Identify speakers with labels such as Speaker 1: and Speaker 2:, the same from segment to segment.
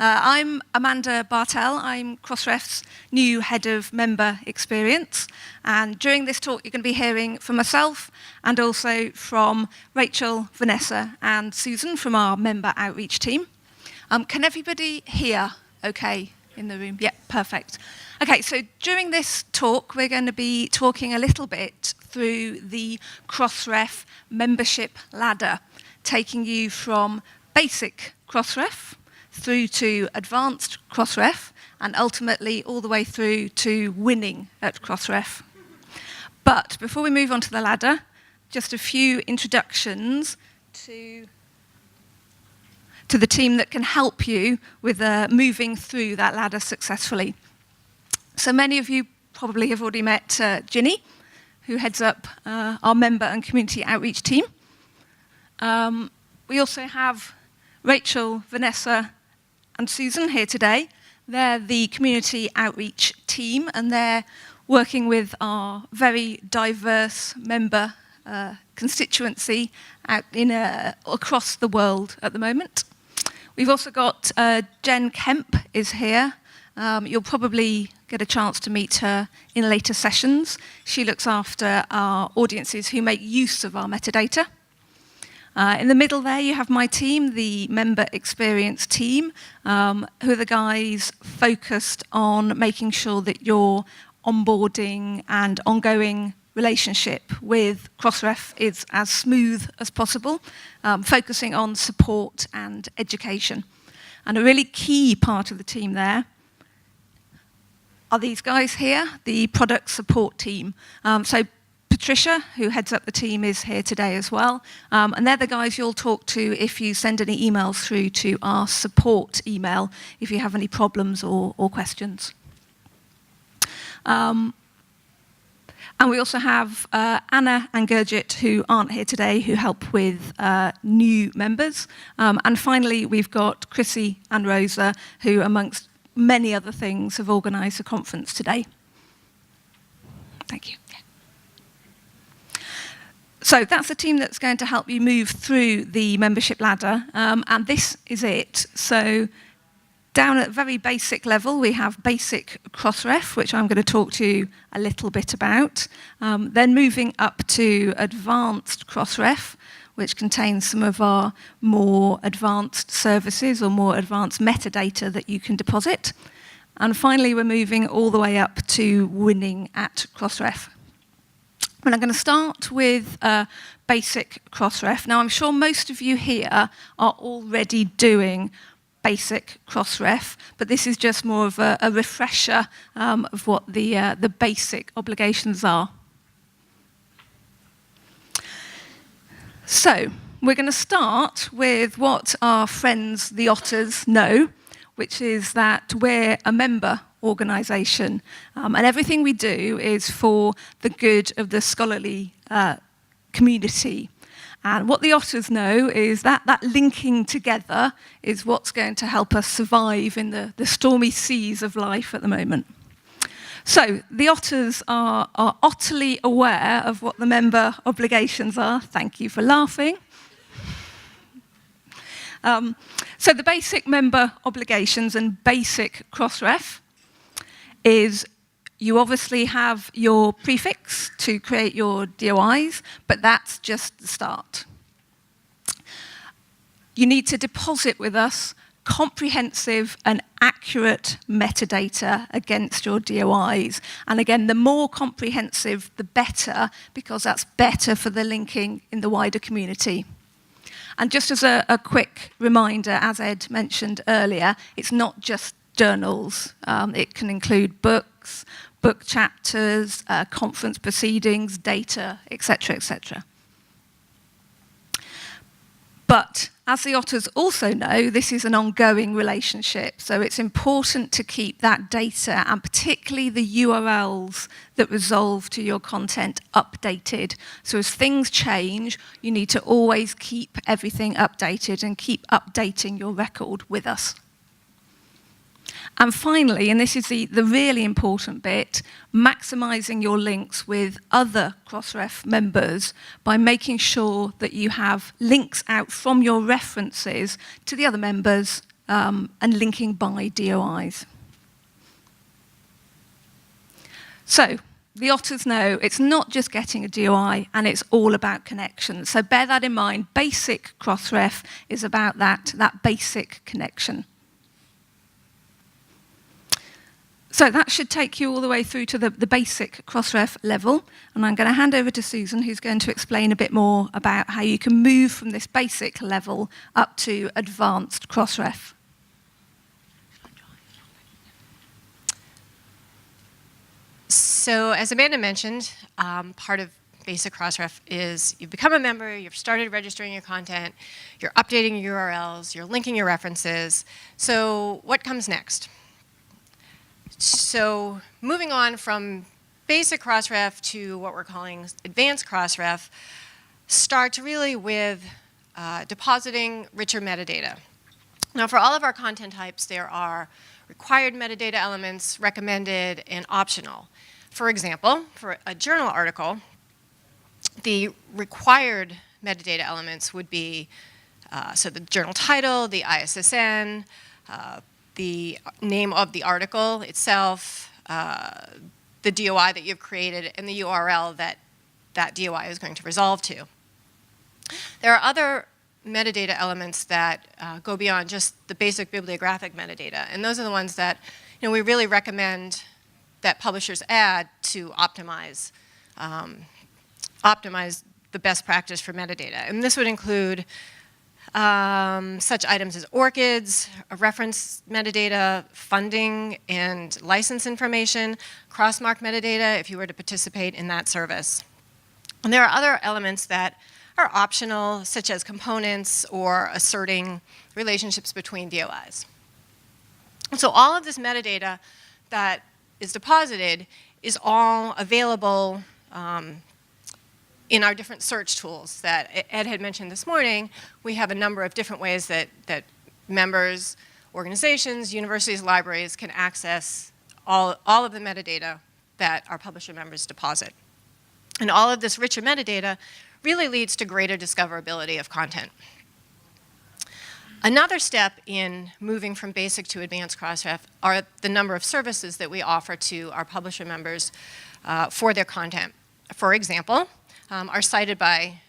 Speaker 1: I'm Amanda Bartell. I'm Crossref's new Head of Member Experience. And during this talk, you're going to be hearing from myself and also from Rachel, Vanessa, and Susan from our Member Outreach team. Can everybody hear okay in the room? Yeah, perfect. Okay, so during this talk, we're going to be talking a little bit through the Crossref membership ladder, taking you from basic Crossref through to advanced Crossref, and ultimately all the way through to winning at Crossref. But before we move on to the ladder, just a few introductions to the team that can help you with moving through that ladder successfully. So many of you probably have already met Ginny, who heads up our member and community outreach team. We also have Rachel, Vanessa, and Susan here today. They're the community outreach team, and they're working with our very diverse member constituency out across the world at the moment. We've also got Jen Kemp is here. You'll probably get a chance to meet her in later sessions. She looks after our audiences who make use of our metadata. In the middle there, you have my team, the member experience team, who are the guys focused on making sure that your onboarding and ongoing relationship with Crossref is as smooth as possible, focusing on support and education. And a really key part of the team there are these guys here, the product support team. So Patricia, who heads up the team, is here today as well. And they're the guys you'll talk to if you send any emails through to our support email, if you have any problems or questions. And we also have Anna and Gurjit, who aren't here today, who help with new members. And finally, we've got Chrissy and Rosa, who, amongst many other things, have organised the conference today. Thank you. So that's the team that's going to help you move through the membership ladder, and this is it. So down at very basic level, we have basic Crossref, which I'm going to talk to you a little bit about. Then moving up to advanced Crossref, which contains some of our more advanced services or more advanced metadata that you can deposit. And finally, we're moving all the way up to winning at Crossref. And I'm going to start with basic Crossref. Now, I'm sure most of you here are already doing basic Crossref, but this is just more of a refresher of what the basic obligations are. So, we're going to start with what our friends, the Otters, know, which is that we're a member organisation, and everything we do is for the good of the scholarly community. And what the Otters know is that linking together is what's going to help us survive in the stormy seas of life at the moment. So the Otters are utterly aware of what the member obligations are. Thank you for laughing. So the basic member obligations and basic Crossref is you obviously have your prefix to create your DOIs, but that's just the start. You need to deposit with us comprehensive and accurate metadata against your DOIs. And again, the more comprehensive, the better, because that's better for the linking in the wider community. And just as a quick reminder, as Ed mentioned earlier, it's not just journals. It can include books, book chapters, conference proceedings, data, etc., etc. But as the Otters also know, this is an ongoing relationship, so it's important to keep that data, and particularly the URLs that resolve to your content, updated. So as things change, you need to always keep everything updated and keep updating your record with us. And finally, and this is the really important bit, maximising your links with other Crossref members by making sure that you have links out from your references to the other members and linking by DOIs. So the otters know it's not just getting a DOI, and it's all about connections. So bear that in mind. Basic Crossref is about that basic connection. So that should take you all the way through to the basic Crossref level. And I'm going to hand over to Susan, who's going to explain a bit more about how you can move from this basic level up to advanced Crossref.
Speaker 2: So as Amanda mentioned, part of basic Crossref is you've become a member, you've started registering your content, you're updating your URLs, you're linking your references. So what comes next? So moving on from basic Crossref to what we're calling advanced Crossref starts really with depositing richer metadata. Now for all of our content types, there are required metadata elements, recommended, and optional. For example, for a journal article, the required metadata elements would be so the journal title, the ISSN, the name of the article itself, the DOI that you've created, and the URL that that DOI is going to resolve to. There are other metadata elements that go beyond just the basic bibliographic metadata, and those are the ones that we really recommend that publishers add to optimize the best practice for metadata. And this would include such items as ORCIDs, reference metadata, funding and license information, crossmark metadata if you were to participate in that service. And there are other elements that are optional, such as components or asserting relationships between DOIs. So all of this metadata that is deposited is all available in our different search tools that Ed had mentioned this morning. We have a number of different ways that members, organizations, universities, libraries can access all of the metadata that our publisher members deposit. And all of this richer metadata really leads to greater discoverability of content. Another step in moving from basic to advanced Crossref are the number of services that we offer to our publisher members for their content. For example, our Cited By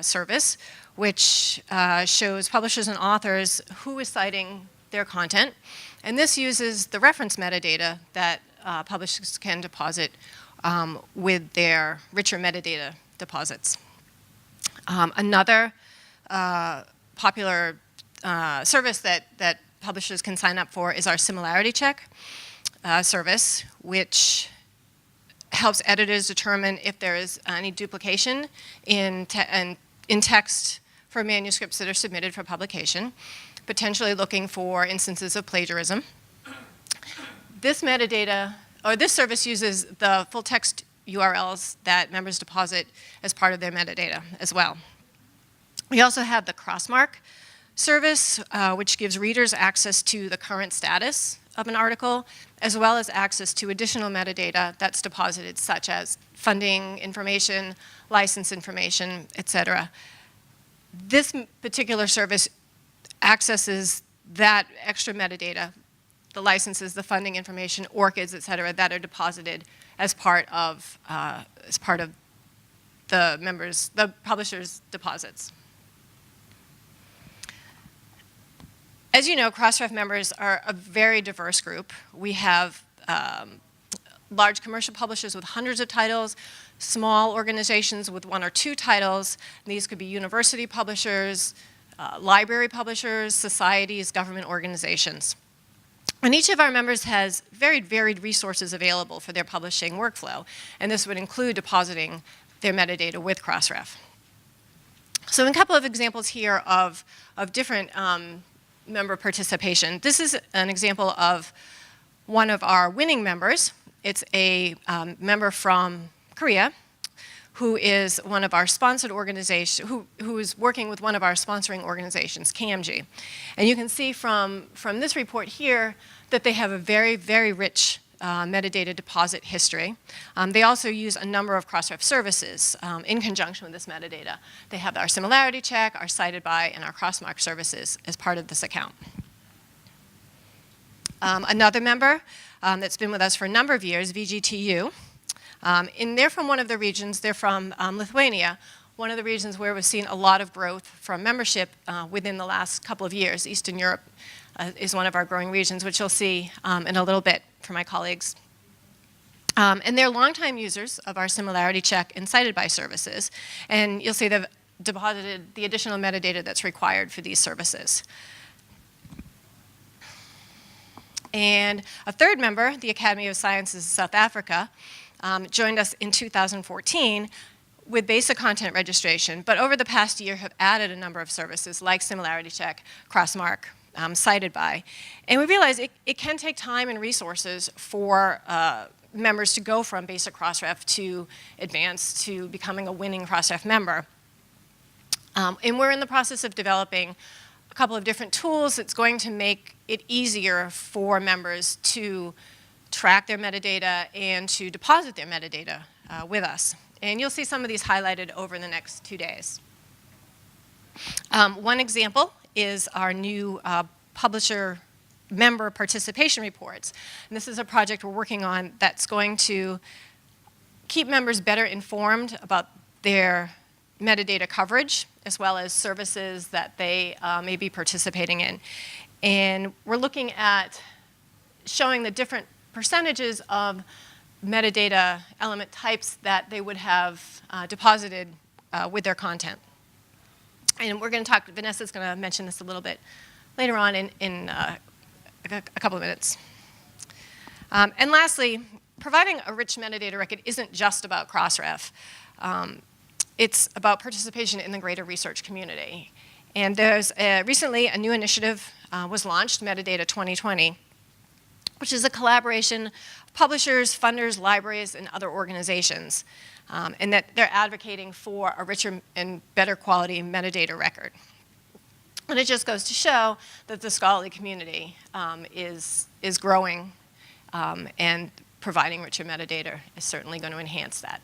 Speaker 2: service, which shows publishers and authors who is citing their content. And this uses the reference metadata that publishers can deposit with their richer metadata deposits. Another popular service that publishers can sign up for is our Similarity Check service, which helps editors determine if there is any duplication in text for manuscripts that are submitted for publication, potentially looking for instances of plagiarism. This metadata, or this service uses the full text URLs that members deposit as part of their metadata as well. We also have the Crossmark service, which gives readers access to the current status of an article, as well as access to additional metadata that's deposited, such as funding information, license information, etc. This particular service accesses that extra metadata, the licenses, the funding information, ORCIDs, etc., that are deposited as part of the publisher's deposits. As you know, Crossref members are a very diverse group. We have large commercial publishers with hundreds of titles, small organizations with 1 or 2 titles. These could be university publishers, library publishers, societies, government organizations. And each of our members has very varied resources available for their publishing workflow, and this would include depositing their metadata with Crossref. So a couple of examples here of different member participation. This is an example of one of our winning members. It's a member from Korea who is one of our sponsored organizations, who is working with one of our sponsoring organizations, KMG. And you can see from this report here that they have a very, very rich metadata deposit history. They also use a number of Crossref services in conjunction with this metadata. They have our Similarity Check, our Cited By, and our Crossmark services as part of this account. another member that's been with us for a number of years, VGTU. And they're from one of the regions, they're from Lithuania, one of the regions where we've seen a lot of growth from membership within the last couple of years. Eastern Europe is one of our growing regions, which you'll see in a little bit from my colleagues. And they're longtime users of our similarity check and cited by services. And you'll see they've deposited the additional metadata that's required for these services. And a third member, the Academy of Sciences of South Africa, joined us in 2014 with basic content registration, but over the past year have added a number of services like Similarity Check, Crossmark, cited by. And we realize it can take time and resources for members to go from basic Crossref to advanced to becoming a winning Crossref member. And we're in the process of developing a couple of different tools that's going to make it easier for members to track their metadata and to deposit their metadata with us. And you'll see some of these highlighted over the next 2 days. One example is our new publisher member participation reports. And this is a project we're working on that's going to keep members better informed about their metadata coverage, as well as services that they may be participating in. And we're looking at showing the different percentages of metadata element types that they would have deposited with their content. And we're going to talk, Vanessa's going to mention this a little bit later on in a couple of minutes. And lastly, providing a rich metadata record isn't just about Crossref. It's about participation in the greater research community. And there's recently a new initiative was launched, Metadata 2020, which is a collaboration of publishers, funders, libraries, and other organizations, and that they're advocating for a richer and better quality metadata record. And it just goes to show that the scholarly community is growing, and providing richer metadata is certainly going to enhance that.